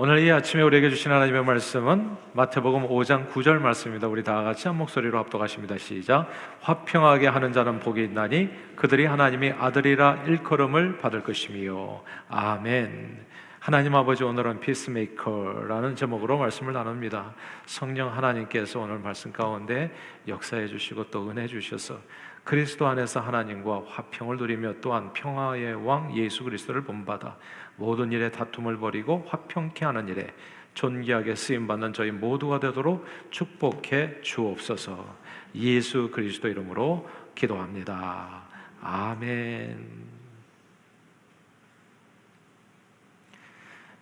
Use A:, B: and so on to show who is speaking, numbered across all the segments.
A: 오늘 이 아침에 우리에게 주신 하나님의 말씀은 마태복음 5장 9절 말씀입니다. 우리 다 같이 한 목소리로 합독하십니다. 시작. 화평하게 하는 자는 복이 있나니 그들이 하나님의 아들이라 일컬음을 받을 것이며. 아멘. 하나님 아버지, 오늘은 피스메이커라는 제목으로 말씀을 나눕니다. 성령 하나님께서 오늘 말씀 가운데 역사해 주시고 또 은혜 주셔서 그리스도 안에서 하나님과 화평을 누리며 또한 평화의 왕 예수 그리스도를 본받아 모든 일에 다툼을 버리고 화평케 하는 일에 존귀하게 쓰임받는 저희 모두가 되도록 축복해 주옵소서. 예수 그리스도 이름으로 기도합니다. 아멘.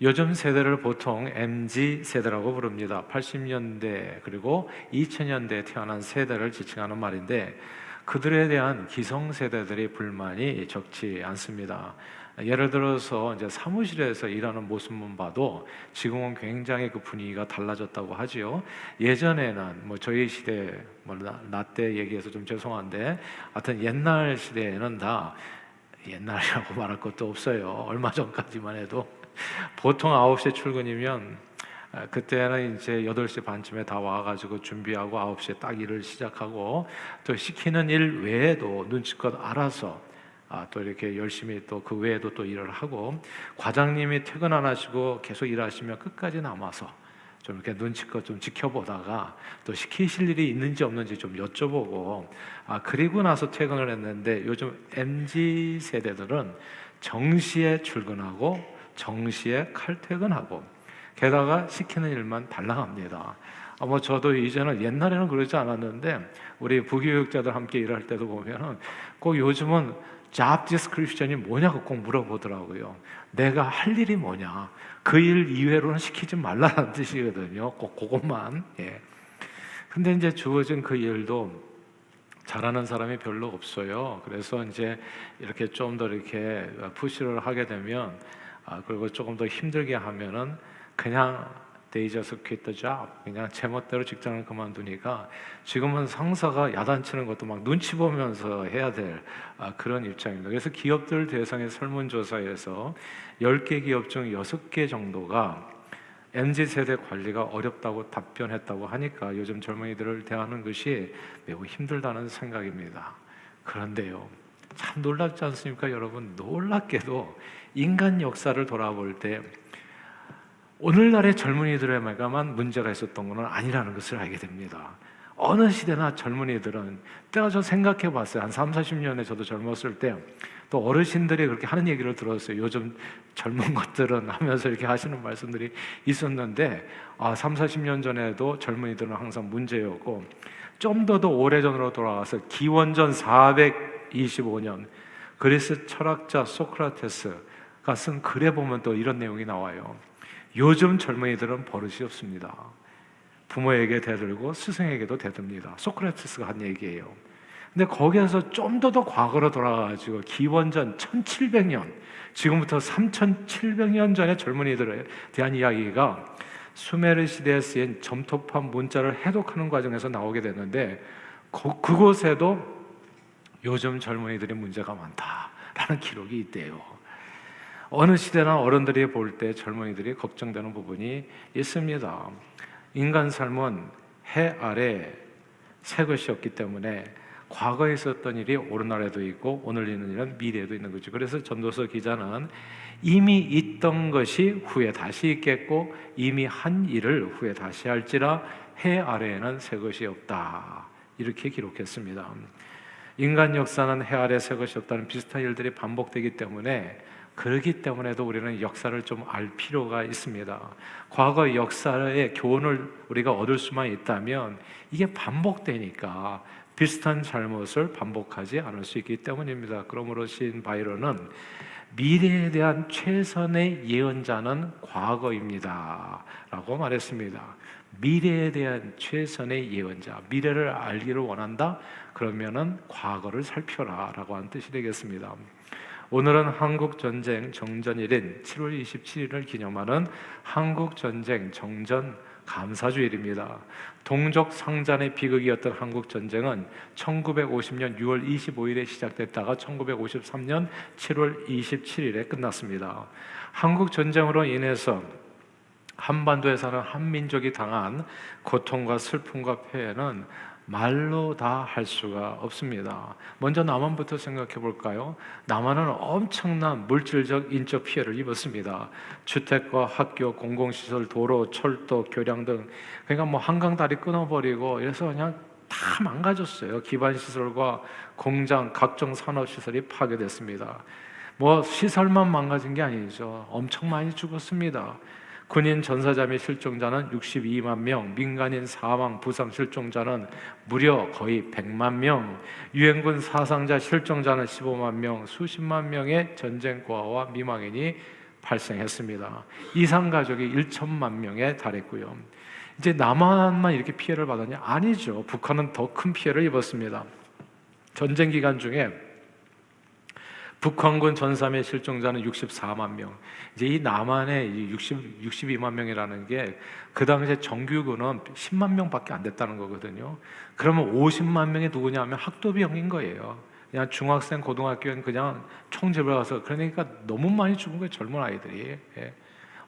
A: 요즘 세대를 보통 MZ세대라고 부릅니다. 80년대 그리고 2000년대에 태어난 세대를 지칭하는 말인데, 그들에 대한 기성세대들이 불만이 적지 않습니다. 예를 들어서 이제 사무실에서 일하는 모습만 봐도 지금은 굉장히 그 분위기가 달라졌다고 하지요. 예전에는 뭐 저희 시대, 나 때 얘기해서 좀 죄송한데, 하여튼 옛날 시대에는 다, 옛날이라고 말할 것도 없어요. 얼마 전까지만 해도 보통 9시에 출근이면 그때는 이제 8시 반쯤에 다 와가지고 준비하고 9시에 딱 일을 시작하고, 또 시키는 일 외에도 눈치껏 알아서 또 이렇게 열심히 또 그 외에도 또 일을 하고, 과장님이 퇴근 안 하시고 계속 일하시면 끝까지 남아서 좀 이렇게 눈치껏 좀 지켜보다가 또 시키실 일이 있는지 없는지 좀 여쭤보고, 그리고 나서 퇴근을 했는데, 요즘 MZ 세대들은 정시에 출근하고 정시에 칼퇴근하고, 게다가 시키는 일만 달랑합니다. 뭐 저도 이제는, 옛날에는 그러지 않았는데 우리 부교육자들 함께 일할 때도 보면은 꼭 요즘은 job description이 뭐냐고 꼭 물어보더라고요. 내가 할 일이 뭐냐, 그 일 이외로는 시키지 말라는 뜻이거든요. 꼭 그것만. 예. 근데 이제 주어진 그 일도 잘하는 사람이 별로 없어요. 그래서 이제 이렇게 좀 더 이렇게 푸시를 하게 되면, 그리고 조금 더 힘들게 하면은 그냥 they just quit the job, 그냥 제멋대로 직장을 그만두니까 지금은 상사가 야단치는 것도 막 눈치 보면서 해야 될 그런 입장입니다. 그래서 기업들 대상의 설문조사에서 10개 기업 중 6개 정도가 MZ세대 관리가 어렵다고 답변했다고 하니까 요즘 젊은이들을 대하는 것이 매우 힘들다는 생각입니다. 그런데요, 참 놀랍지 않습니까 여러분? 놀랍게도 인간 역사를 돌아볼 때 오늘날의 젊은이들에게만 문제가 있었던 것은 아니라는 것을 알게 됩니다. 어느 시대나 젊은이들은, 때가 저 생각해 봤어요. 한 3, 40년에 저도 젊었을 때 또 어르신들이 그렇게 하는 얘기를 들었어요. 요즘 젊은 것들은 하면서 이렇게 하시는 말씀들이 있었는데, 3, 40년 전에도 젊은이들은 항상 문제였고, 좀 더 오래전으로 돌아가서 기원전 425년 그리스 철학자 소크라테스가 쓴 글에 보면 또 이런 내용이 나와요. 요즘 젊은이들은 버릇이 없습니다. 부모에게 대들고 스승에게도 대듭니다. 소크라테스가 한 얘기예요. 근데 거기에서 좀 더 과거로 돌아가가지고 기원전 1700년, 지금부터 3700년 전의 젊은이들에 대한 이야기가 수메르 시대에 쓰인 점토판 문자를 해독하는 과정에서 나오게 됐는데, 그곳에도 요즘 젊은이들의 문제가 많다라는 기록이 있대요. 어느 시대나 어른들이 볼 때 젊은이들이 걱정되는 부분이 있습니다. 인간 삶은 해 아래 새 것이었기 때문에 과거에 있었던 일이 오늘날에도 있고 오늘 있는 일은 미래에도 있는 거죠. 그래서 전도서 기자는 이미 있던 것이 후에 다시 있겠고 이미 한 일을 후에 다시 할지라 해 아래에는 새 것이 없다, 이렇게 기록했습니다. 인간 역사는 해 아래 새 것이 없다는 비슷한 일들이 반복되기 때문에, 그렇기 때문에도 우리는 역사를 좀 알 필요가 있습니다. 과거 역사의 교훈을 우리가 얻을 수만 있다면 이게 반복되니까 비슷한 잘못을 반복하지 않을 수 있기 때문입니다. 그러므로 시인 바이런은 미래에 대한 최선의 예언자는 과거입니다 라고 말했습니다. 미래에 대한 최선의 예언자, 미래를 알기를 원한다? 그러면은 과거를 살펴라 라고 하는 뜻이 되겠습니다. 오늘은 한국전쟁 정전일인 7월 27일을 기념하는 한국전쟁 정전 감사주일입니다. 동족 상잔의 비극이었던 한국전쟁은 1950년 6월 25일에 시작됐다가 1953년 7월 27일에 끝났습니다. 한국전쟁으로 인해서 한반도에 사는 한민족이 당한 고통과 슬픔과 폐해는 말로 다 할 수가 없습니다. 먼저 남한부터 생각해 볼까요? 남한은 엄청난 물질적, 인적 피해를 입었습니다. 주택과 학교, 공공시설, 도로, 철도, 교량 등, 그러니까 뭐 한강 다리 끊어버리고 이래서 그냥 다 망가졌어요. 기반 시설과 공장, 각종 산업 시설이 파괴됐습니다. 뭐 시설만 망가진 게 아니죠. 엄청 많이 죽었습니다. 군인 전사자 및 실종자는 62만 명, 민간인 사망, 부상 실종자는 무려 거의 100만 명, 유엔군 사상자 실종자는 15만 명, 수십만 명의 전쟁 고아와 미망인이 발생했습니다. 이산 가족이 1천만 명에 달했고요. 이제 남한만 이렇게 피해를 받았냐? 아니죠. 북한은 더 큰 피해를 입었습니다. 전쟁 기간 중에 북한군 전사 및 실종자는 64만 명. 이제 이 남한의 62만 명이라는 게 그 당시에 정규군은 10만 명밖에 안 됐다는 거거든요. 그러면 50만 명이 누구냐면 학도병인 거예요. 그냥 중학생, 고등학교는 그냥 총집을 가서, 그러니까 너무 많이 죽은 거예요, 젊은 아이들이. 예.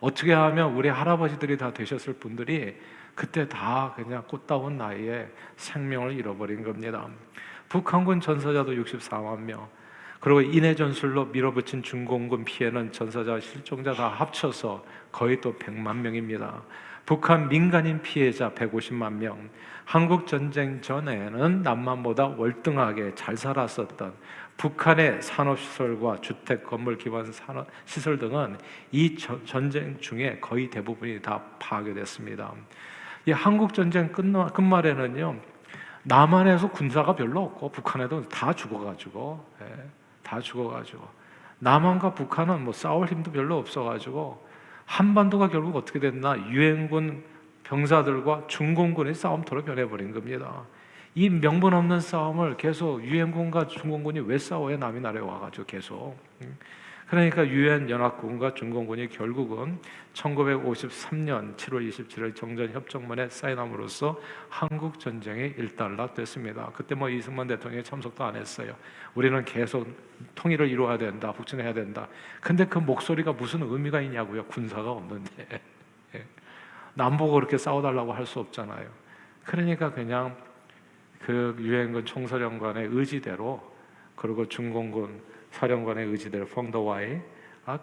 A: 어떻게 하면 우리 할아버지들이 다 되셨을 분들이 그때 다 그냥 꽃다운 나이에 생명을 잃어버린 겁니다. 북한군 전사자도 64만 명. 그리고 인해 전술로 밀어붙인 중공군 피해는 전사자, 실종자 다 합쳐서 거의 또 100만 명입니다. 북한 민간인 피해자 150만 명. 한국 전쟁 전에는 남한보다 월등하게 잘 살았었던 북한의 산업시설과 주택, 건물 기반 산업 시설 등은 이 전쟁 중에 거의 대부분이 다 파괴됐습니다. 이 한국 전쟁 끝말에는요, 남한에서 군사가 별로 없고 북한에도 다 죽어가지고, 다 죽어가지고, 남한과 북한은 뭐 싸울 힘도 별로 없어가지고 한반도가 결국 어떻게 됐나? 유엔군 병사들과 중공군의 싸움터로 변해버린 겁니다. 이 명분 없는 싸움을 계속 유엔군과 중공군이 왜 싸워요? 남이 나라에 와가지고 계속. 그러니까 유엔 연합군과 중공군이 결국은 1953년 7월 27일 정전협정문에 사인함으로써 한국 전쟁이 일단락됐습니다. 그때 뭐 이승만 대통령이 참석도 안 했어요. 우리는 계속 통일을 이루어야 된다, 북진해야 된다. 근데 그 목소리가 무슨 의미가 있냐고요? 군사가 없는데. 남보고 그렇게 싸워달라고 할 수 없잖아요. 그러니까 그냥 그 유엔군 총사령관의 의지대로, 그리고 중공군 사령관의 의지대로 펑더와이,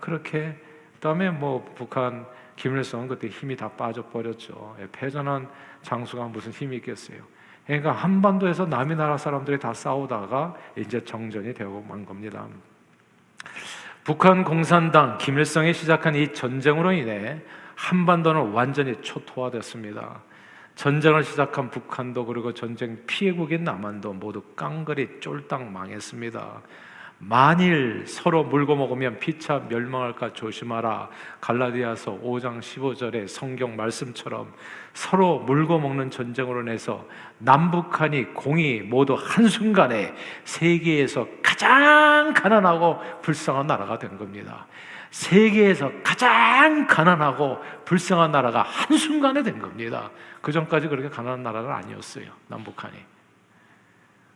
A: 그렇게. 그다음에 뭐 북한 김일성은 그때 힘이 다 빠져버렸죠. 패전한 장수가 무슨 힘이 있겠어요. 그러니까 한반도에서 남이 나라 사람들이 다 싸우다가 이제 정전이 되고 만 겁니다. 북한 공산당 김일성이 시작한 이 전쟁으로 인해 한반도는 완전히 초토화됐습니다. 전쟁을 시작한 북한도, 그리고 전쟁 피해국인 남한도 모두 깡그리 쫄딱 망했습니다. 만일 서로 물고 먹으면 피차 멸망할까 조심하라. 갈라디아서 5장 15절의 성경 말씀처럼 서로 물고 먹는 전쟁으로 인해서 남북한이 공이 모두 한순간에 세계에서 가장 가난하고 불쌍한 나라가 된 겁니다. 세계에서 가장 가난하고 불쌍한 나라가 한순간에 된 겁니다. 그 전까지 그렇게 가난한 나라는 아니었어요, 남북한이.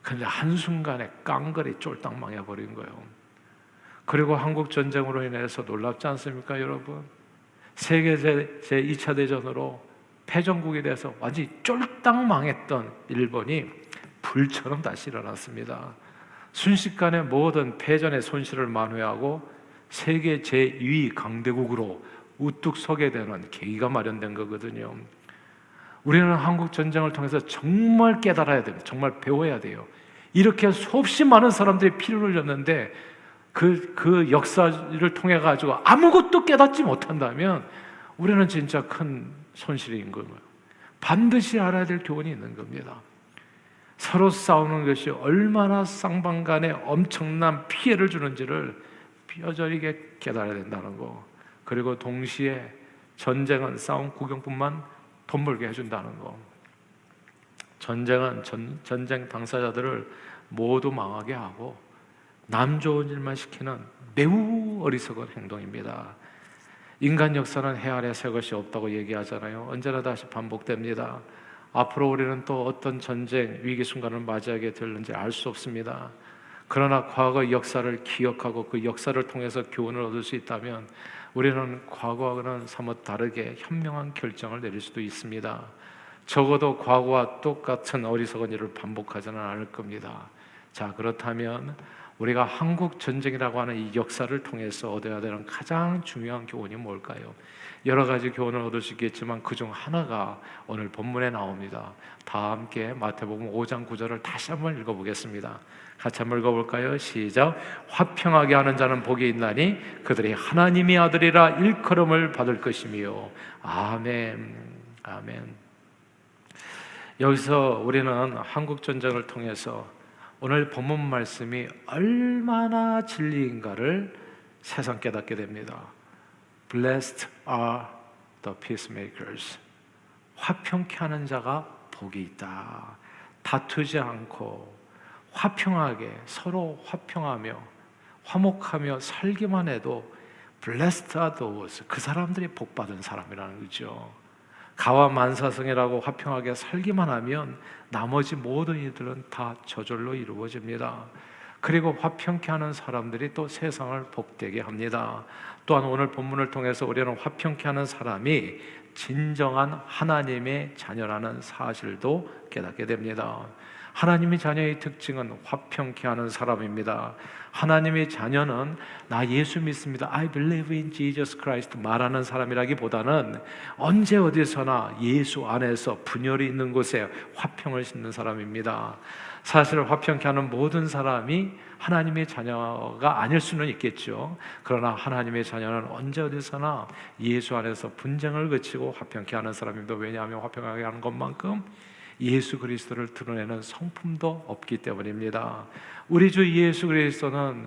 A: 근데 한순간에 깡그리 쫄딱 망해버린 거예요. 그리고 한국 전쟁으로 인해서 놀랍지 않습니까, 여러분? 세계 제2차 대전으로 패전국이 돼서 완전히 쫄딱 망했던 일본이 불처럼 다시 일어났습니다. 순식간에 모든 패전의 손실을 만회하고 세계 제2위 강대국으로 우뚝 서게 되는 계기가 마련된 거거든요. 우리는 한국 전쟁을 통해서 정말 깨달아야 됩니다. 정말 배워야 돼요. 이렇게 수없이 많은 사람들이 피를 흘렸는데 그 역사를 통해 가지고 아무것도 깨닫지 못한다면 우리는 진짜 큰 손실인 거예요. 반드시 알아야 될 교훈이 있는 겁니다. 서로 싸우는 것이 얼마나 쌍방간에 엄청난 피해를 주는지를 뼈저리게 깨달아야 된다는 거. 그리고 동시에 전쟁은 싸움 구경뿐만 돈 벌게 해준다는 거. 전쟁은 전쟁 당사자들을 모두 망하게 하고 남 좋은 일만 시키는 매우 어리석은 행동입니다. 인간 역사는 해 아래 새 것이 없다고 얘기하잖아요. 언제나 다시 반복됩니다. 앞으로 우리는 또 어떤 전쟁, 위기 순간을 맞이하게 될는지 알 수 없습니다. 그러나 과거 역사를 기억하고 그 역사를 통해서 교훈을 얻을 수 있다면 우리는 과거와는 사뭇 다르게 현명한 결정을 내릴 수도 있습니다. 적어도 과거와 똑같은 어리석은 일을 반복하지는 않을 겁니다. 자, 그렇다면 우리가 한국 전쟁이라고 하는 이 역사를 통해서 얻어야 되는 가장 중요한 교훈이 뭘까요? 여러 가지 교훈을 얻을 수 있겠지만 그중 하나가 오늘 본문에 나옵니다. 다 함께 마태복음 5장 9절을 다시 한번 읽어보겠습니다. 같이 한번 읽어볼까요? 시작. 화평하게 하는 자는 복이 있나니 그들이 하나님의 아들이라 일컬음을 받을 것이며. 아멘. 아멘. 여기서 우리는 한국 전쟁을 통해서 오늘 본문 말씀이 얼마나 진리인가를 새삼 깨닫게 됩니다. Blessed are the peacemakers. 화평케 하는 자가 복이 있다. 다투지 않고 화평하게 서로 화평하며 화목하며 살기만 해도 Blessed are those. 그 사람들이 복받은 사람이라는 거죠. 가와 만사성이라고 화평하게 살기만 하면 나머지 모든 일들은 다 저절로 이루어집니다. 그리고 화평케 하는 사람들이 또 세상을 복되게 합니다. 또한 오늘 본문을 통해서 우리는 화평케 하는 사람이 진정한 하나님의 자녀라는 사실도 깨닫게 됩니다. 하나님의 자녀의 특징은 화평케 하는 사람입니다. 하나님의 자녀는 나 예수 믿습니다, I believe in Jesus Christ 말하는 사람이라기보다는 언제 어디서나 예수 안에서 분열이 있는 곳에 화평을 싣는 사람입니다. 사실 화평케 하는 모든 사람이 하나님의 자녀가 아닐 수는 있겠죠. 그러나 하나님의 자녀는 언제 어디서나 예수 안에서 분쟁을 그치고 화평케 하는 사람입니다. 왜냐하면 화평하게 하는 것만큼 예수 그리스도를 드러내는 성품도 없기 때문입니다. 우리 주 예수 그리스도는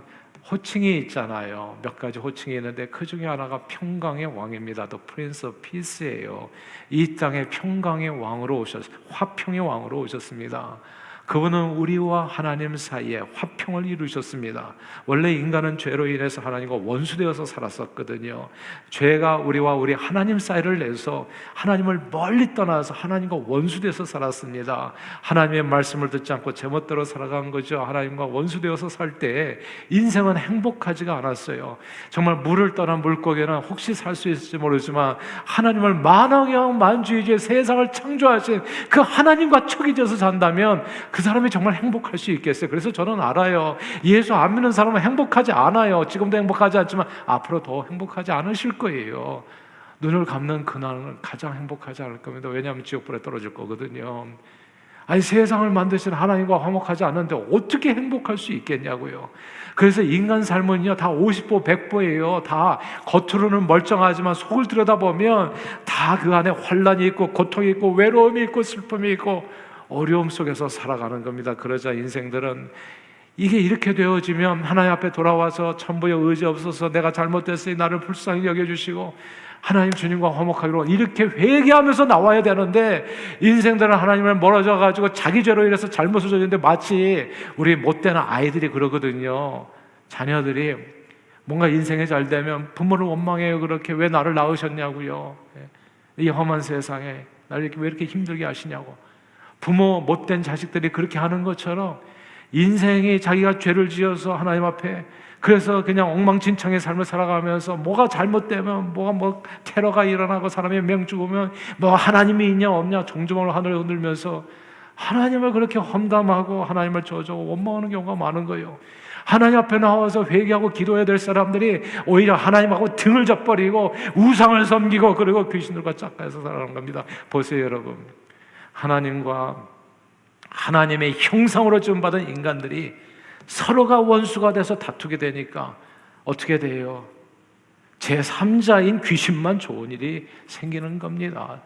A: 호칭이 있잖아요. 몇 가지 호칭이 있는데 그 중에 하나가 평강의 왕입니다. The Prince of Peace예요. 이 땅에 평강의 왕으로 화평의 왕으로 오셨습니다. 그분은 우리와 하나님 사이에 화평을 이루셨습니다. 원래 인간은 죄로 인해서 하나님과 원수되어서 살았었거든요. 죄가 우리와 우리 하나님 사이를 내서 하나님을 멀리 떠나서 하나님과 원수되어서 살았습니다. 하나님의 말씀을 듣지 않고 제멋대로 살아간 거죠. 하나님과 원수되어서 살 때 인생은 행복하지가 않았어요. 정말 물을 떠난 물고기는 혹시 살 수 있을지 모르지만 하나님을 만왕의 만주의주의 세상을 창조하신 그 하나님과 척이 져서 산다면 그 사람이 정말 행복할 수 있겠어요. 그래서 저는 알아요. 예수 안 믿는 사람은 행복하지 않아요. 지금도 행복하지 않지만 앞으로 더 행복하지 않으실 거예요. 눈을 감는 그날은 가장 행복하지 않을 겁니다. 왜냐하면 지옥불에 떨어질 거거든요. 아니, 세상을 만드신 하나님과 화목하지 않는데 어떻게 행복할 수 있겠냐고요. 그래서 인간 삶은요 다 50보 100보예요. 다 겉으로는 멀쩡하지만 속을 들여다보면 다 그 안에 환난이 있고 고통이 있고 외로움이 있고 슬픔이 있고 어려움 속에서 살아가는 겁니다. 그러자 인생들은 이게 이렇게 되어지면 하나님 앞에 돌아와서 천부여 의지 없어서 내가 잘못됐으니 나를 불쌍히 여겨주시고 하나님 주님과 화목하기로 이렇게 회개하면서 나와야 되는데 인생들은 하나님을 멀어져 가지고 자기 죄로 인해서 잘못을 저지르는데 마치 우리 못된 아이들이 그러거든요. 자녀들이 뭔가 인생이 잘 되면 부모를 원망해요. 그렇게 왜 나를 낳으셨냐고요. 이 험한 세상에 나를 왜 이렇게 힘들게 하시냐고. 부모 못된 자식들이 그렇게 하는 것처럼 인생이 자기가 죄를 지어서 하나님 앞에 그래서 그냥 엉망진창의 삶을 살아가면서 뭐가 잘못되면 뭐가 테러가 일어나고 사람이 명 죽으면 뭐 하나님이 있냐 없냐 정중으로 하늘을 흔들면서 하나님을 그렇게 험담하고 하나님을 저주하고 원망하는 경우가 많은 거예요. 하나님 앞에 나와서 회개하고 기도해야 될 사람들이 오히려 하나님하고 등을 져버리고 우상을 섬기고 그리고 귀신들과 짝가해서 살아가는 겁니다. 보세요 여러분, 하나님과 하나님의 형상으로 지음받은 인간들이 서로가 원수가 돼서 다투게 되니까 어떻게 돼요? 제3자인 귀신만 좋은 일이 생기는 겁니다.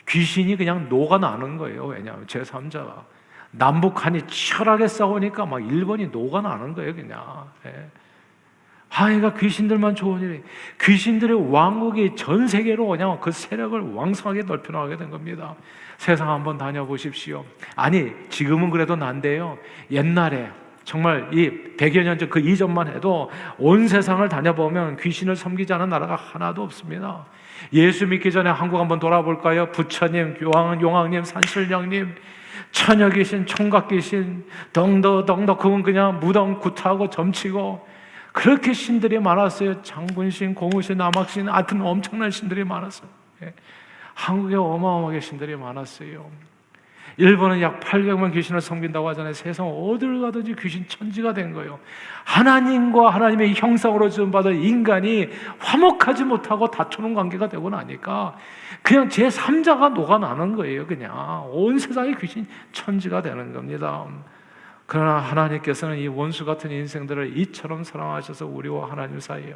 A: 귀신이 그냥 녹아나는 거예요. 왜냐하면 제3자가 남북한이 치열하게 싸우니까 막 일본이 녹아나는 거예요. 그냥 얘가 귀신들만 좋은 일이, 귀신들의 왕국이 전 세계로 그냥 그 세력을 왕성하게 넓혀나가게 된 겁니다. 세상 한번 다녀보십시오. 아니 지금은 그래도 난데요, 옛날에 정말 이 100여 년 전 그 이전만 해도 온 세상을 다녀보면 귀신을 섬기지 않은 나라가 하나도 없습니다. 예수 믿기 전에 한국 한번 돌아볼까요? 부처님, 용왕님, 산신령님, 처녀귀신, 총각귀신, 덩덕덩덕 그건 그냥 무덤 구타하고 점치고 그렇게 신들이 많았어요. 장군신, 고무신, 남학신, 하여튼 엄청난 신들이 많았어요. 예. 한국에 어마어마하게 신들이 많았어요. 일본은 약 800만 귀신을 섬긴다고 하잖아요. 세상 어디를 가든지 귀신 천지가 된 거예요. 하나님과 하나님의 형상으로 지음받은 인간이 화목하지 못하고 다투는 관계가 되고 나니까 그냥 제3자가 녹아나는 거예요. 그냥 온 세상이 귀신 천지가 되는 겁니다. 그러나 하나님께서는 이 원수 같은 인생들을 이처럼 사랑하셔서 우리와 하나님 사이에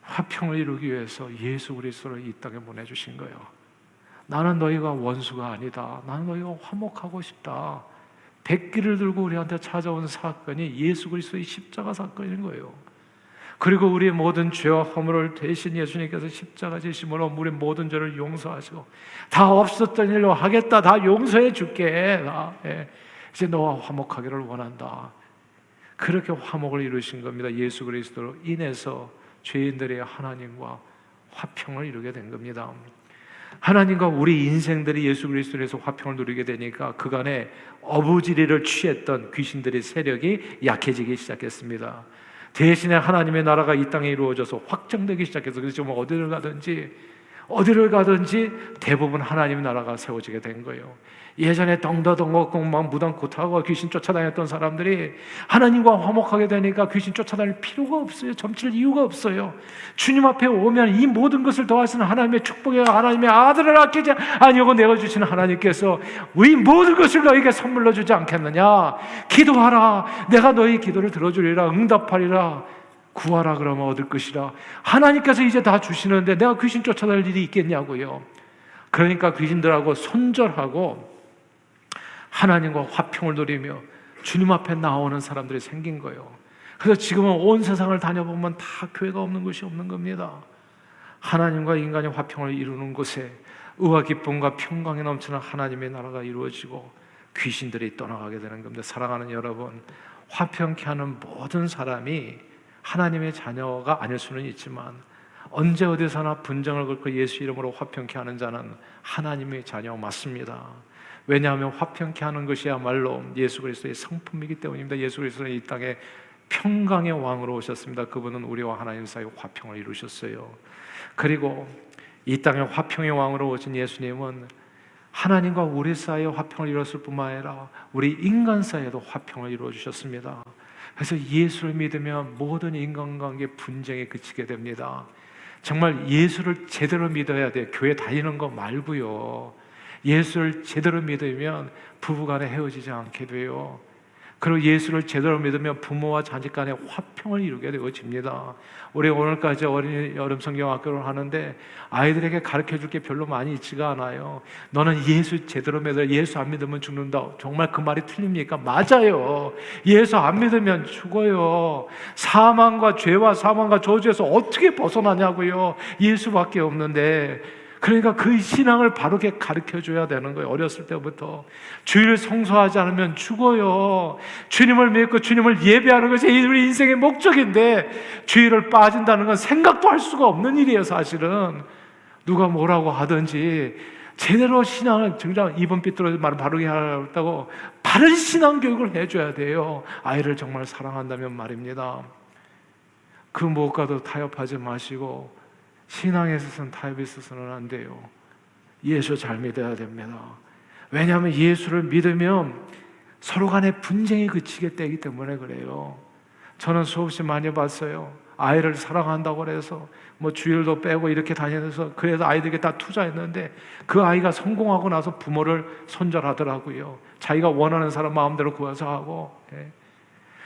A: 화평을 이루기 위해서 예수 그리스도를 이 땅에 보내주신 거예요. 나는 너희가 원수가 아니다. 나는 너희가 화목하고 싶다. 백기를 들고 우리한테 찾아온 사건이 예수 그리스도의 십자가 사건인 거예요. 그리고 우리의 모든 죄와 허물을 대신 예수님께서 십자가 지심으로 우리 모든 죄를 용서하시고 다 없었던 일로 하겠다. 다 용서해 줄게. 이제 너와 화목하기를 원한다. 그렇게 화목을 이루신 겁니다. 예수 그리스도로 인해서 죄인들의 하나님과 화평을 이루게 된 겁니다. 하나님과 우리 인생들이 예수 그리스도에서 화평을 누리게 되니까 그간에 어부지리를 취했던 귀신들의 세력이 약해지기 시작했습니다. 대신에 하나님의 나라가 이 땅에 이루어져서 확장되기 시작해서 그래서 지금 어디를 가든지 대부분 하나님의 나라가 세워지게 된 거예요. 예전에 덩더덩고 막 무당 고타고 귀신 쫓아다녔던 사람들이 하나님과 화목하게 되니까 귀신 쫓아다닐 필요가 없어요. 점칠 이유가 없어요. 주님 앞에 오면 이 모든 것을 더하시는 하나님의 축복에 하나님의 아들을 아끼지 아니하고 내어주시는 하나님께서 이 모든 것을 너에게 선물로 주지 않겠느냐. 기도하라. 내가 너희 기도를 들어주리라. 응답하리라. 구하라 그러면 얻을 것이라. 하나님께서 이제 다 주시는데 내가 귀신 쫓아다닐 일이 있겠냐고요. 그러니까 귀신들하고 손절하고 하나님과 화평을 누리며 주님 앞에 나오는 사람들이 생긴 거예요. 그래서 지금은 온 세상을 다녀보면 다 교회가 없는 곳이 없는 겁니다. 하나님과 인간의 화평을 이루는 곳에 의와 기쁨과 평강이 넘치는 하나님의 나라가 이루어지고 귀신들이 떠나가게 되는 겁니다. 사랑하는 여러분, 화평케 하는 모든 사람이 하나님의 자녀가 아닐 수는 있지만 언제 어디서나 분쟁을 걸고 예수 이름으로 화평케 하는 자는 하나님의 자녀 맞습니다. 왜냐하면 화평케 하는 것이야말로 예수 그리스도의 성품이기 때문입니다. 예수 그리스도는 이 땅에 평강의 왕으로 오셨습니다. 그분은 우리와 하나님 사이 화평을 이루셨어요. 그리고 이 땅에 화평의 왕으로 오신 예수님은 하나님과 우리 사이에 화평을 이뤘을 뿐만 아니라 우리 인간 사이에도 화평을 이루어 주셨습니다. 그래서 예수를 믿으면 모든 인간관계 분쟁에 그치게 됩니다. 정말 예수를 제대로 믿어야 돼요. 교회 다니는 거 말고요. 예수를 제대로 믿으면 부부간에 헤어지지 않게 돼요. 그리고 예수를 제대로 믿으면 부모와 자식 간에 화평을 이루게 되어집니다. 우리 오늘까지 어린이 여름 성경학교를 하는데 아이들에게 가르쳐줄 게 별로 많이 있지가 않아요. 너는 예수 제대로 믿어. 예수 안 믿으면 죽는다. 정말 그 말이 틀립니까? 맞아요. 예수 안 믿으면 죽어요. 사망과 죄와 사망과 저주에서 어떻게 벗어나냐고요. 예수밖에 없는데. 그러니까 그 신앙을 바르게 가르쳐줘야 되는 거예요. 어렸을 때부터. 주일을 성수하지 않으면 죽어요. 주님을 믿고 주님을 예배하는 것이 우리 인생의 목적인데 주일을 빠진다는 건 생각도 할 수가 없는 일이에요. 사실은 누가 뭐라고 하든지 제대로 신앙을 정말 이번 삐뚤어진 말을 바르게 하려고 바른 신앙 교육을 해줘야 돼요. 아이를 정말 사랑한다면 말입니다. 그 무엇과도 타협하지 마시고 신앙에 있어서는 타협에 있어서는 안 돼요. 예수 잘 믿어야 됩니다. 왜냐하면 예수를 믿으면 서로 간에 분쟁이 그치게 되기 때문에 그래요. 저는 수없이 많이 봤어요. 아이를 사랑한다고 해서 뭐 주일도 빼고 이렇게 다니면서 그래서 아이들에게 다 투자했는데 그 아이가 성공하고 나서 부모를 손절하더라고요. 자기가 원하는 사람 마음대로 구해서 하고.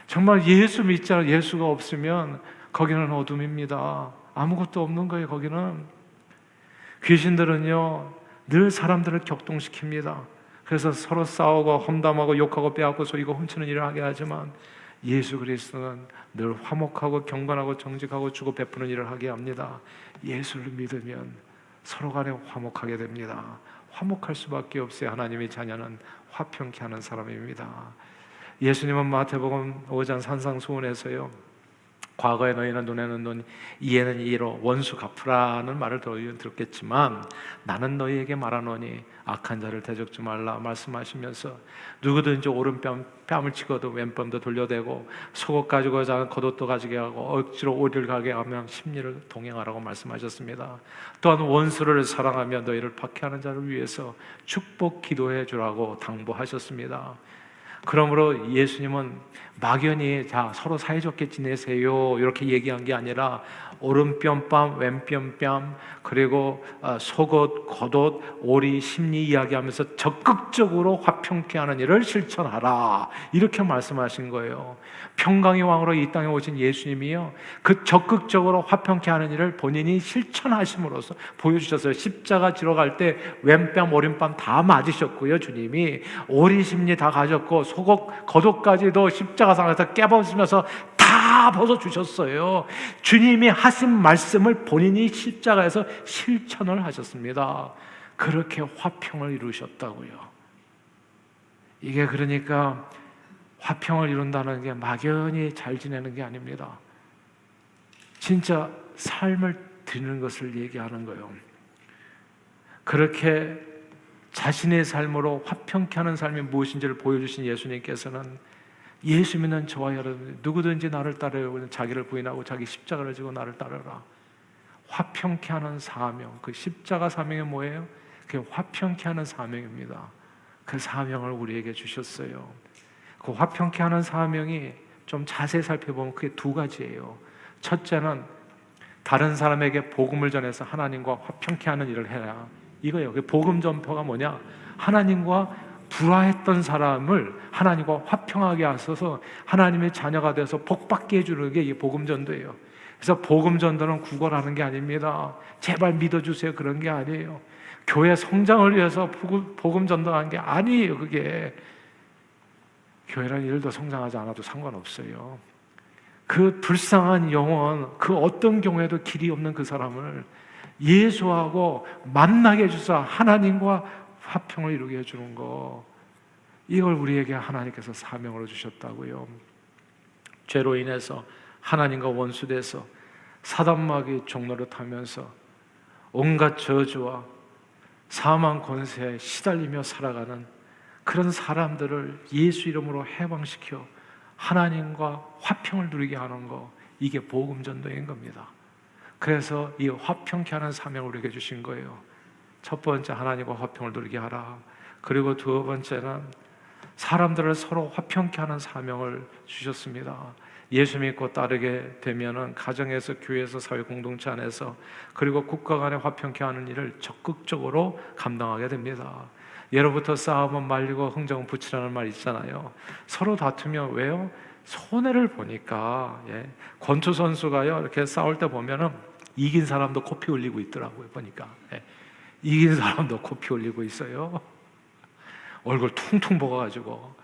A: 정말 예수 믿자. 예수가 없으면 거기는 어둠입니다. 아무것도 없는 거예요. 거기는 귀신들은요 늘 사람들을 격동시킵니다. 그래서 서로 싸우고 험담하고 욕하고 빼앗고 속이고 훔치는 일을 하게 하지만 예수 그리스도는 늘 화목하고 경건하고 정직하고 주고 베푸는 일을 하게 합니다. 예수를 믿으면 서로 간에 화목하게 됩니다. 화목할 수밖에 없어요. 하나님의 자녀는 화평케 하는 사람입니다. 예수님은 마태복음 5장 산상수훈에서요 과거에 너희는 눈에는 눈, 이에는 이로 원수 갚으라는 말을 들었겠지만 나는 너희에게 말하노니 악한 자를 대적지 말라 말씀하시면서 누구든지 뺨을 치고도 왼뺨도 돌려대고 속옷 가지고 자는 겉옷도 가지게 하고 억지로 오리를 가게 하면 심리를 동행하라고 말씀하셨습니다. 또한 원수를 사랑하며 너희를 박해하는 자를 위해서 축복 기도해 주라고 당부하셨습니다. 그러므로 예수님은 막연히 자 서로 사이좋게 지내세요 이렇게 얘기한 게 아니라 오른뼘 왼뼘 그리고 속옷, 겉옷, 오리, 심리 이야기하면서 적극적으로 화평케 하는 일을 실천하라 이렇게 말씀하신 거예요. 평강의 왕으로 이 땅에 오신 예수님이요 그 적극적으로 화평케 하는 일을 본인이 실천하심으로써 보여주셨어요. 십자가 지러 갈 때 왼뺨 오른뺨 다 맞으셨고요. 주님이 오리 심리 다 가졌고 속옷 겉옷까지도 십자가상에서 깨벗으면서 다 벗어주셨어요. 주님이 하신 말씀을 본인이 십자가에서 실천을 하셨습니다. 그렇게 화평을 이루셨다고요. 이게 그러니까 화평을 이룬다는 게 막연히 잘 지내는 게 아닙니다. 진짜 삶을 드리는 것을 얘기하는 거예요. 그렇게 자신의 삶으로 화평케 하는 삶이 무엇인지를 보여주신 예수님께서는 예수 믿는 저와 여러분 누구든지 나를 따르려고 자기를 부인하고 자기 십자가를 지고 나를 따르라. 화평케 하는 사명, 그 십자가 사명이 뭐예요? 그게 화평케 하는 사명입니다. 그 사명을 우리에게 주셨어요. 그 화평케 하는 사명이 좀 자세히 살펴보면 그게 두 가지예요. 첫째는 다른 사람에게 복음을 전해서 하나님과 화평케 하는 일을 해라. 이거예요. 그 복음 전파가 뭐냐? 하나님과 불화했던 사람을 하나님과 화평하게 하셔서 하나님의 자녀가 되어서 복받게 해주는 게 이 복음 전도예요. 그래서 복음 전도는 구걸하는 게 아닙니다. 제발 믿어주세요. 그런 게 아니에요. 교회 성장을 위해서 복음 전도하는 게 아니에요. 그게 교회라는 일도 성장하지 않아도 상관없어요. 그 불쌍한 영혼, 그 어떤 경우에도 길이 없는 그 사람을 예수하고 만나게 해주사 하나님과 화평을 이루게 해주는 거, 이걸 우리에게 하나님께서 사명으로 주셨다고요. 죄로 인해서 하나님과 원수돼서 사단마귀 종로를 타면서 온갖 저주와 사망 권세에 시달리며 살아가는 그런 사람들을 예수 이름으로 해방시켜 하나님과 화평을 누리게 하는 거, 이게 복음 전도인 겁니다. 그래서 이 화평케 하는 사명을 우리에게 주신 거예요. 첫 번째, 하나님과 화평을 누리게 하라. 그리고 두 번째는 사람들을 서로 화평케 하는 사명을 주셨습니다. 예수 믿고 따르게 되면은 가정에서, 교회에서, 사회 공동체 안에서, 그리고 국가 간에 화평케 하는 일을 적극적으로 감당하게 됩니다. 예로부터 싸움은 말리고 흥정은 붙이라는 말 있잖아요. 서로 다투면 왜요? 손해를 보니까. 권투 선수가요 이렇게 싸울 때 보면은 이긴 사람도 코피 흘리고 있더라고요. 보니까 이긴 사람도 코피 흘리고 있어요. 얼굴 퉁퉁 부어가지고.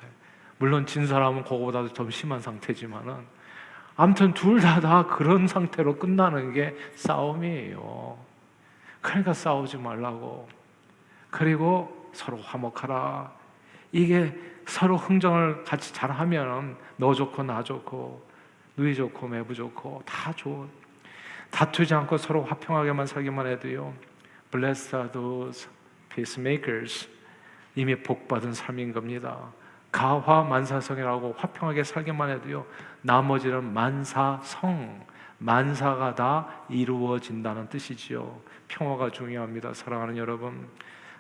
A: 물론 진 사람은 그거보다도 좀 심한 상태지만은 아무튼 둘 다 그런 상태로 끝나는 게 싸움이에요. 그러니까 싸우지 말라고. 그리고 서로 화목하라. 이게 서로 흥정을 같이 잘하면 너 좋고 나 좋고 누이 좋고 매부 좋고 다 좋은, 다투지 않고 서로 화평하게만 살기만 해도요, Blessed are those peacemakers, 이미 복받은 삶인 겁니다. 가화 만사성이라고 화평하게 살기만 해도요, 나머지는 만사성, 만사가 다 이루어진다는 뜻이지요. 평화가 중요합니다. 사랑하는 여러분,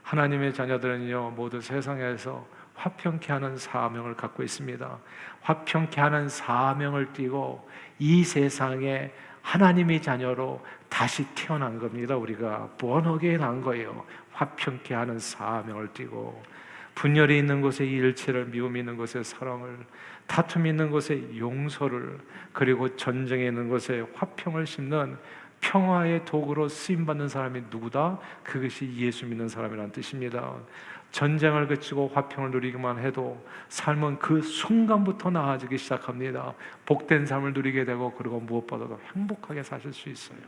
A: 하나님의 자녀들은요 모두 세상에서 화평케 하는 사명을 갖고 있습니다. 화평케 하는 사명을 띠고 이 세상에 하나님의 자녀로 다시 태어난 겁니다. 우리가 번하게 난 거예요. 화평케 하는 사명을 띠고, 분열이 있는 곳에 일체를, 미움이 있는 곳에 사랑을, 다툼이 있는 곳에 용서를, 그리고 전쟁이 있는 곳에 화평을 심는 평화의 도구로 쓰임받는 사람이 누구다? 그것이 예수 믿는 사람이라는 뜻입니다. 전쟁을 그치고 화평을 누리기만 해도 삶은 그 순간부터 나아지기 시작합니다. 복된 삶을 누리게 되고, 그리고 무엇보다도 행복하게 사실 수 있어요.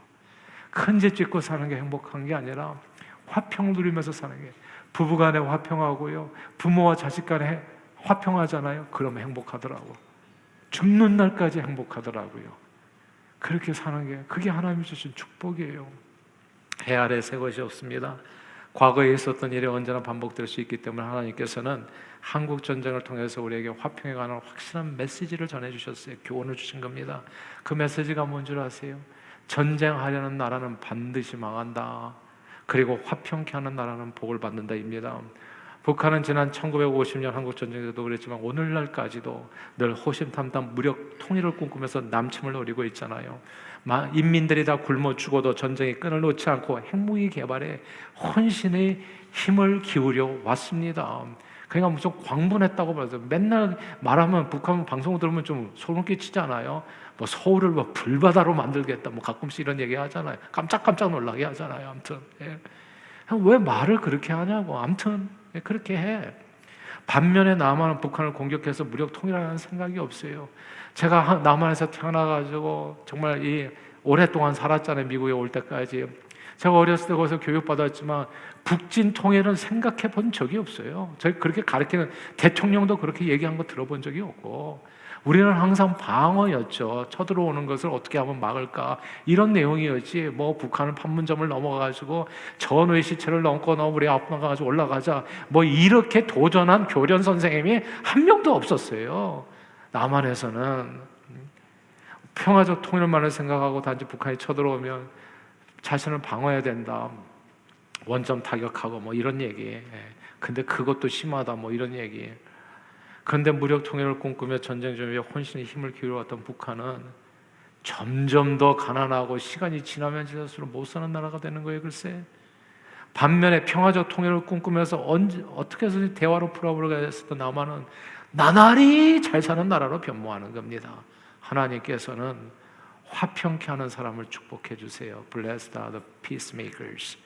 A: 큰 죄 짓고 사는 게 행복한 게 아니라 화평을 누리면서 사는 게, 부부간에 화평하고요, 부모와 자식 간에 화평하잖아요. 그러면 행복하더라고. 죽는 날까지 행복하더라고요. 그렇게 사는 게 그게 하나님이 주신 축복이에요. 해 아래 새 것이 없습니다. 과거에 있었던 일이 언제나 반복될 수 있기 때문에 하나님께서는 한국 전쟁을 통해서 우리에게 화평에 관한 확실한 메시지를 전해주셨어요. 교훈을 주신 겁니다. 그 메시지가 뭔 줄 아세요? 전쟁하려는 나라는 반드시 망한다. 그리고 화평케 하는 나라는 복을 받는다입니다. 북한은 지난 1950년 한국 전쟁 때도 그랬지만 오늘날까지도 늘 호심탐탐 무력 통일을 꿈꾸면서 남침을 노리고 있잖아요. 인민들이 다 굶어 죽어도 전쟁의 끈을 놓지 않고 핵무기 개발에 혼신의 힘을 기울여 왔습니다. 그러니까 무슨 광분했다고 봐서 맨날 말하면 북한 방송 들으면 좀 소름 끼치잖아요. 뭐 서울을 뭐 불바다로 만들겠다, 뭐 가끔씩 이런 얘기 하잖아요. 깜짝깜짝 놀라게 하잖아요. 아무튼 왜 말을 그렇게 하냐고. 아무튼 그렇게 해. 반면에 남한은 북한을 공격해서 무력 통일하는 생각이 없어요. 제가 남한에서 태어나가지고 정말 오랫동안 살았잖아요. 미국에 올 때까지. 제가 어렸을 때 거기서 교육받았지만 북진 통일은 생각해 본 적이 없어요. 저희 그렇게 가르치는 대통령도 그렇게 얘기한 거 들어본 적이 없고, 우리는 항상 방어였죠. 쳐들어오는 것을 어떻게 하면 막을까, 이런 내용이었지. 뭐 북한은 판문점을 넘어가가지고 전우의 시체를 넘고 우리 앞으로 가가지고 올라가자, 뭐 이렇게 도전한 교련 선생님이 한 명도 없었어요. 남한에서는 평화적 통일만을 생각하고 단지 북한이 쳐들어오면 자신을 방어해야 된다, 원점 타격하고 뭐 이런 얘기. 근데 그것도 심하다, 뭐 이런 얘기. 그런데 무력 통일을 꿈꾸며 전쟁 준비에 혼신의 힘을 기울여왔던 북한은 점점 더 가난하고 시간이 지나면 지날수록 못 사는 나라가 되는 거예요. 글쎄. 반면에 평화적 통일을 꿈꾸면서 어떻게 해서 대화로 풀어보려고 했었던 남한은 나날이 잘 사는 나라로 변모하는 겁니다. 하나님께서는 화평케 하는 사람을 축복해 주세요. Blessed are the peacemakers.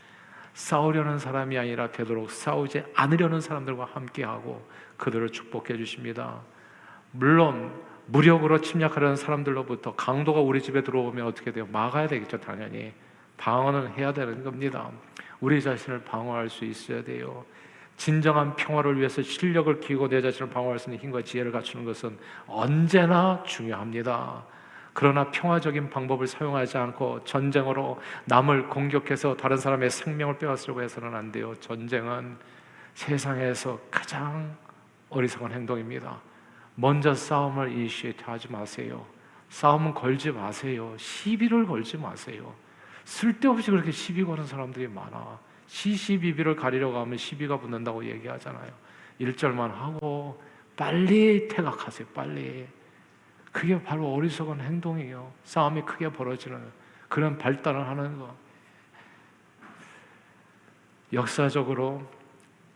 A: 싸우려는 사람이 아니라 되도록 싸우지 않으려는 사람들과 함께하고 그들을 축복해 주십니다. 물론 무력으로 침략하려는 사람들로부터 강도가 우리 집에 들어오면 어떻게 돼요? 막아야 되겠죠. 당연히 방어는 해야 되는 겁니다. 우리 자신을 방어할 수 있어야 돼요. 진정한 평화를 위해서 실력을 키우고 내 자신을 방어할 수 있는 힘과 지혜를 갖추는 것은 언제나 중요합니다. 그러나 평화적인 방법을 사용하지 않고 전쟁으로 남을 공격해서 다른 사람의 생명을 빼앗으려고 해서는 안 돼요. 전쟁은 세상에서 가장 어리석은 행동입니다. 먼저 싸움을 이니시에이트 마세요. 싸움은 걸지 마세요. 시비를 걸지 마세요. 쓸데없이 그렇게 시비 거는 사람들이 많아. 시시비비를 가리려고 하면 시비가 붙는다고 얘기하잖아요. 1절만 하고 빨리 퇴각하세요. 빨리. 그게 바로 어리석은 행동이에요. 싸움이 크게 벌어지는 그런 발달을 하는 거. 역사적으로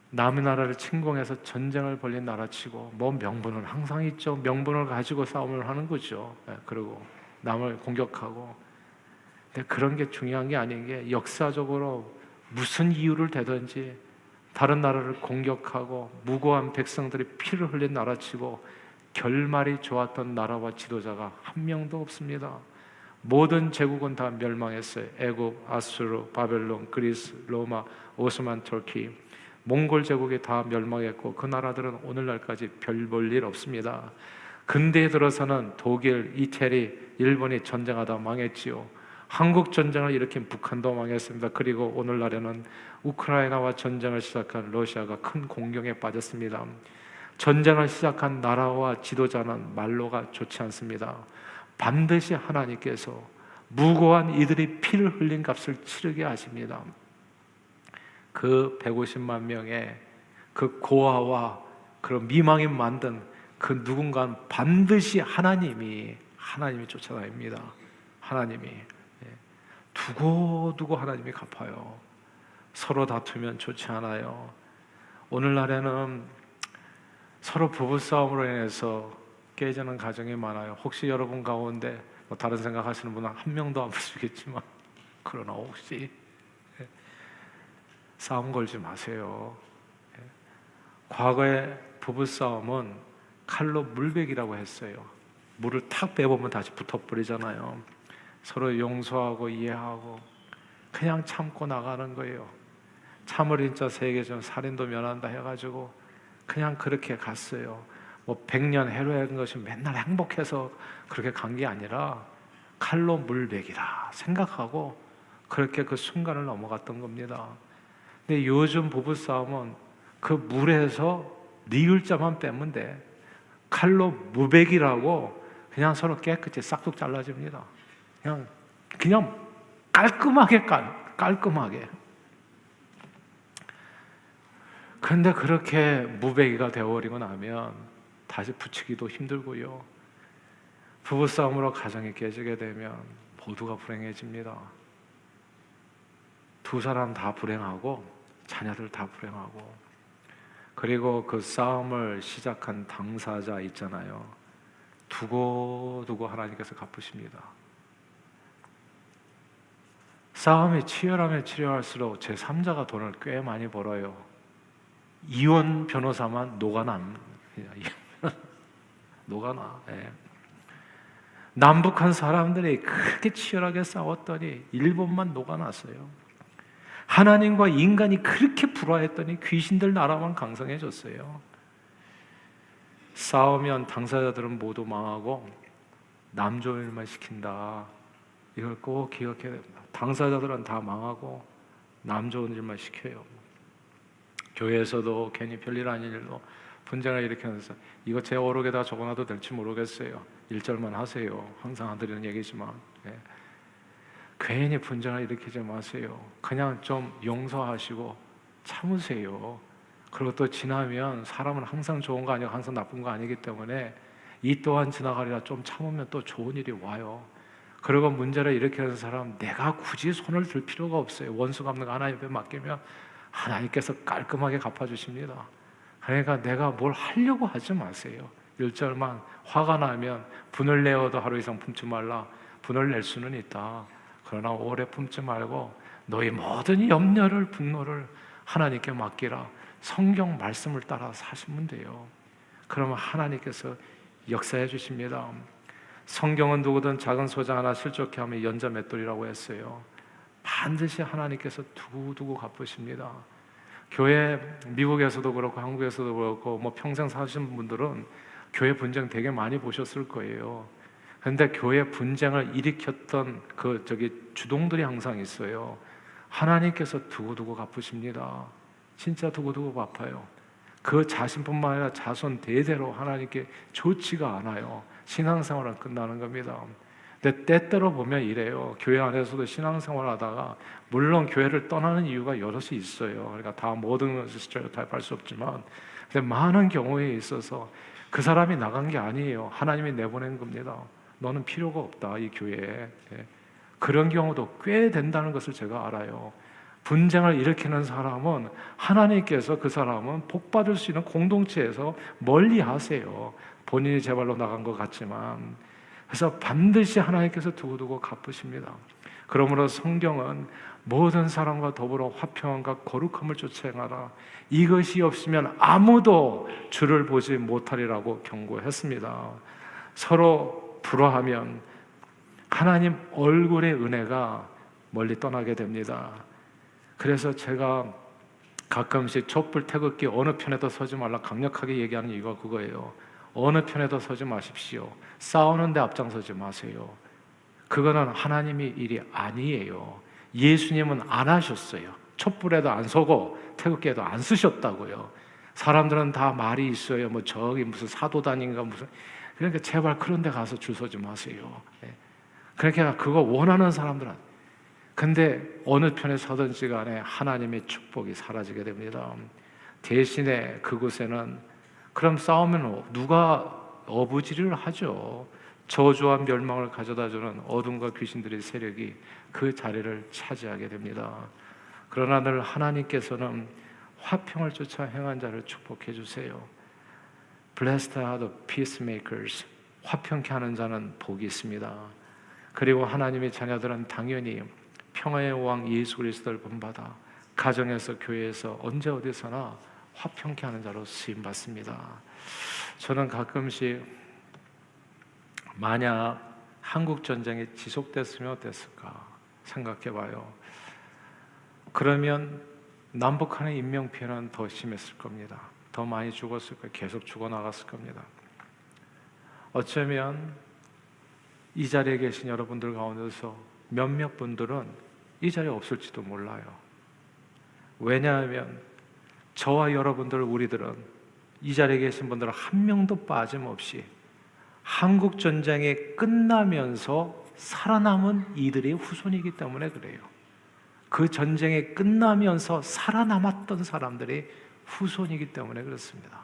A: 남의 나라를 침공해서 전쟁을 벌린 나라치고 뭐 명분은 항상 있죠. 명분을 가지고 싸움을 하는 거죠. 그리고 남을 공격하고. 근데 그런 게 중요한 게 아닌 게, 역사적으로 무슨 이유를 대든지 다른 나라를 공격하고 무고한 백성들이 피를 흘린 나라치고 결말이 좋았던 나라와 지도자가 한 명도 없습니다. 모든 제국은 다 멸망했어요. 애굽, 아수르, 바벨론, 그리스, 로마, 오스만, 터키, 몽골 제국이 다 멸망했고 그 나라들은 오늘날까지 별 볼 일 없습니다. 근대에 들어서는 독일, 이태리, 일본이 전쟁하다 망했지요. 한국 전쟁을 일으킨 북한도 망했습니다. 그리고 오늘날에는 우크라이나와 전쟁을 시작한 러시아가 큰 공경에 빠졌습니다. 전쟁을 시작한 나라와 지도자는 말로가 좋지 않습니다. 반드시 하나님께서 무고한 이들이 피를 흘린 값을 치르게 하십니다. 그 150만 명의 그 고아와 그런 미망이 만든 그 누군가는 반드시 하나님이 쫓아다닙니다. 하나님이 두고두고 하나님이 갚아요. 서로 다투면 좋지 않아요. 오늘날에는 서로 부부싸움으로 인해서 깨지는 가정이 많아요. 혹시 여러분 가운데 뭐 다른 생각하시는 분은 한 명도 안 보시겠지만, 그러나 혹시 싸움 걸지 마세요. 과거에 부부싸움은 칼로 물베기라고 했어요. 물을 탁 빼보면 다시 붙어버리잖아요. 서로 용서하고 이해하고 그냥 참고 나가는 거예요. 참을 인자 세계전 살인도 면한다 해가지고 그냥 그렇게 갔어요. 뭐 100년 해로한 것이 맨날 행복해서 그렇게 간 게 아니라 칼로 물베기라 생각하고 그렇게 그 순간을 넘어갔던 겁니다. 근데 요즘 부부싸움은 그 물에서 니을자만 빼면 돼. 칼로 무베기라고 그냥 서로 깨끗이 싹둑 잘라집니다. 그냥 깔끔하게 깔끔하게. 그런데 그렇게 무배기가 되어버리고 나면 다시 붙이기도 힘들고요. 부부싸움으로 가정이 깨지게 되면 모두가 불행해집니다. 두 사람 다 불행하고 자녀들 다 불행하고, 그리고 그 싸움을 시작한 당사자 있잖아요. 두고두고 하나님께서 갚으십니다. 싸움이 치열하면 치열할수록 제3자가 돈을 꽤 많이 벌어요. 이혼 변호사만 녹아납니다. 녹아나. 예. 남북한 사람들이 그렇게 치열하게 싸웠더니 일본만 녹아났어요. 하나님과 인간이 그렇게 불화했더니 귀신들 나라만 강성해졌어요. 싸우면 당사자들은 모두 망하고 남 좋은 일만 시킨다. 이걸 꼭 기억해야 됩니다. 당사자들은 다 망하고 남 좋은 일만 시켜요. 교회에서도 괜히 별일 아닌 일로 분쟁을 일으키면서 이거 제 오록에다 적어놔도 될지 모르겠어요. 1절만 하세요. 항상 드리는 얘기지만, 예. 괜히 분쟁을 일으키지 마세요. 그냥 좀 용서하시고 참으세요. 그리고 또 지나면 사람은 항상 좋은 거 아니고 항상 나쁜 거 아니기 때문에 이 또한 지나가리라. 좀 참으면 또 좋은 일이 와요. 그리고 문제를 일으키는 사람 내가 굳이 손을 들 필요가 없어요. 원수 갚는 거 하나님 앞에 맡기면 하나님께서 깔끔하게 갚아주십니다. 그러니까 내가 뭘 하려고 하지 마세요. 1절만 화가 나면 분을 내어도 하루 이상 품지 말라. 분을 낼 수는 있다. 그러나 오래 품지 말고 너희 모든 염려를 분노를 하나님께 맡기라. 성경 말씀을 따라 사시면 돼요. 그러면 하나님께서 역사해 주십니다. 성경은 누구든 작은 소자 하나 실족해 하면 연자 맷돌이라고 했어요. 반드시 하나님께서 두고두고 갚으십니다. 교회, 미국에서도 그렇고 한국에서도 그렇고 뭐 평생 사신 분들은 교회 분쟁 되게 많이 보셨을 거예요. 그런데 교회 분쟁을 일으켰던 주동들이 항상 있어요. 하나님께서 두고두고 갚으십니다. 진짜 두고두고 갚아요. 그 자신뿐만 아니라 자손 대대로 하나님께 좋지가 않아요. 신앙생활은 끝나는 겁니다. 근데 때때로 보면 이래요. 교회 안에서도 신앙생활 하다가 물론 교회를 떠나는 이유가 여럿이 있어요. 그러니까 다 모든 것을 스테레오타입할 수 없지만, 근데 많은 경우에 있어서 그 사람이 나간 게 아니에요. 하나님이 내보낸 겁니다. 너는 필요가 없다, 이 교회에. 그런 경우도 꽤 된다는 것을 제가 알아요. 분쟁을 일으키는 사람은 하나님께서 그 사람은 복받을 수 있는 공동체에서 멀리 하세요. 본인이 제 발로 나간 것 같지만. 그래서 반드시 하나님께서 두고두고 갚으십니다. 그러므로 성경은 모든 사람과 더불어 화평함과 거룩함을 쫓아 행하라. 이것이 없으면 아무도 주를 보지 못하리라고 경고했습니다. 서로 불화하면 하나님 얼굴의 은혜가 멀리 떠나게 됩니다. 그래서 제가 가끔씩 촛불 태극기 어느 편에도 서지 말라 강력하게 얘기하는 이유가 그거예요. 어느 편에도 서지 마십시오. 싸우는데 앞장서지 마세요. 그거는 하나님의 일이 아니에요. 예수님은 안 하셨어요. 촛불에도 안 서고 태극기에도 안 쓰셨다고요. 사람들은 다 말이 있어요. 뭐 저기 무슨 사도단인가 무슨. 그러니까 제발 그런 데 가서 줄 서지 마세요. 그러니까 그거 원하는 사람들은. 근데 어느 편에 서든지 간에 하나님의 축복이 사라지게 됩니다. 대신에 그곳에는 그럼 싸우면 누가 어부지리를 하죠. 저주와 멸망을 가져다주는 어둠과 귀신들의 세력이 그 자리를 차지하게 됩니다. 그러나 늘 하나님께서는 화평을 쫓아 행한 자를 축복해 주세요. Blessed are the peacemakers. 화평케 하는 자는 복이 있습니다. 그리고 하나님의 자녀들은 당연히 평화의 왕 예수 그리스도를 본받아 가정에서 교회에서 언제 어디서나 화평케 하는 자로 쓰임 받습니다. 저는 가끔씩 만약 한국 전쟁이 지속됐으면 어땠을까 생각해 봐요. 그러면 남북한의 인명 피해는 더 심했을 겁니다. 더 많이 죽었을 거예요. 계속 죽어나갔을 겁니다. 어쩌면 이 자리에 계신 여러분들 가운데서 몇몇 분들은 이 자리에 없을지도 몰라요. 왜냐하면 저와 여러분들, 우리들은 이 자리에 계신 분들은 한 명도 빠짐없이 한국 전쟁이 끝나면서 살아남은 이들의 후손이기 때문에 그래요. 그 전쟁이 끝나면서 살아남았던 사람들의 후손이기 때문에 그렇습니다.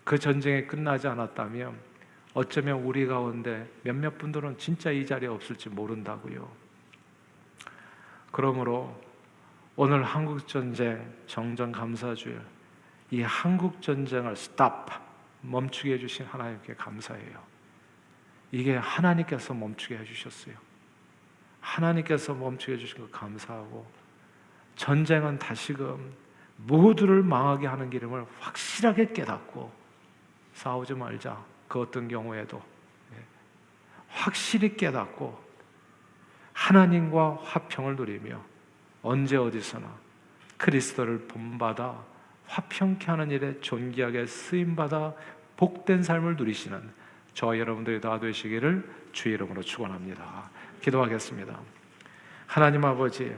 A: 그 전쟁이 끝나지 않았다면 어쩌면 우리 가운데 몇몇 분들은 진짜 이 자리에 없을지 모른다고요. 그러므로 오늘 한국전쟁 정전감사주일, 이 한국전쟁을 멈추게 해주신 하나님께 감사해요. 이게 하나님께서 멈추게 해주셨어요. 하나님께서 멈추게 해주신 것 감사하고, 전쟁은 다시금 모두를 망하게 하는 기름을 확실하게 깨닫고 싸우지 말자. 그 어떤 경우에도 확실히 깨닫고 하나님과 화평을 누리며 언제 어디서나 그리스도를 본받아 화평케 하는 일에 존귀하게 쓰임받아 복된 삶을 누리시는 저와 여러분들이 다 되시기를 주의 이름으로 축원합니다. 기도하겠습니다. 하나님 아버지,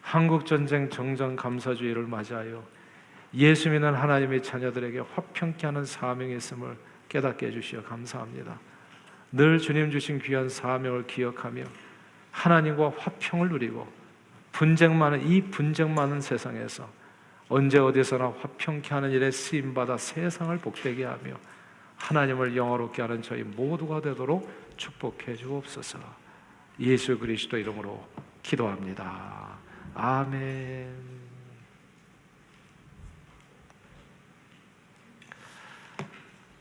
A: 한국전쟁 정전감사주의를 맞이하여 예수 믿는 하나님의 자녀들에게 화평케 하는 사명이 있음을 깨닫게 해주시어 감사합니다. 늘 주님 주신 귀한 사명을 기억하며 하나님과 화평을 누리고 이 분쟁 많은 세상에서 언제 어디서나 화평케 하는 일에 쓰임받아 세상을 복되게 하며 하나님을 영화롭게 하는 저희 모두가 되도록 축복해 주옵소서. 예수 그리스도 이름으로 기도합니다. 아멘.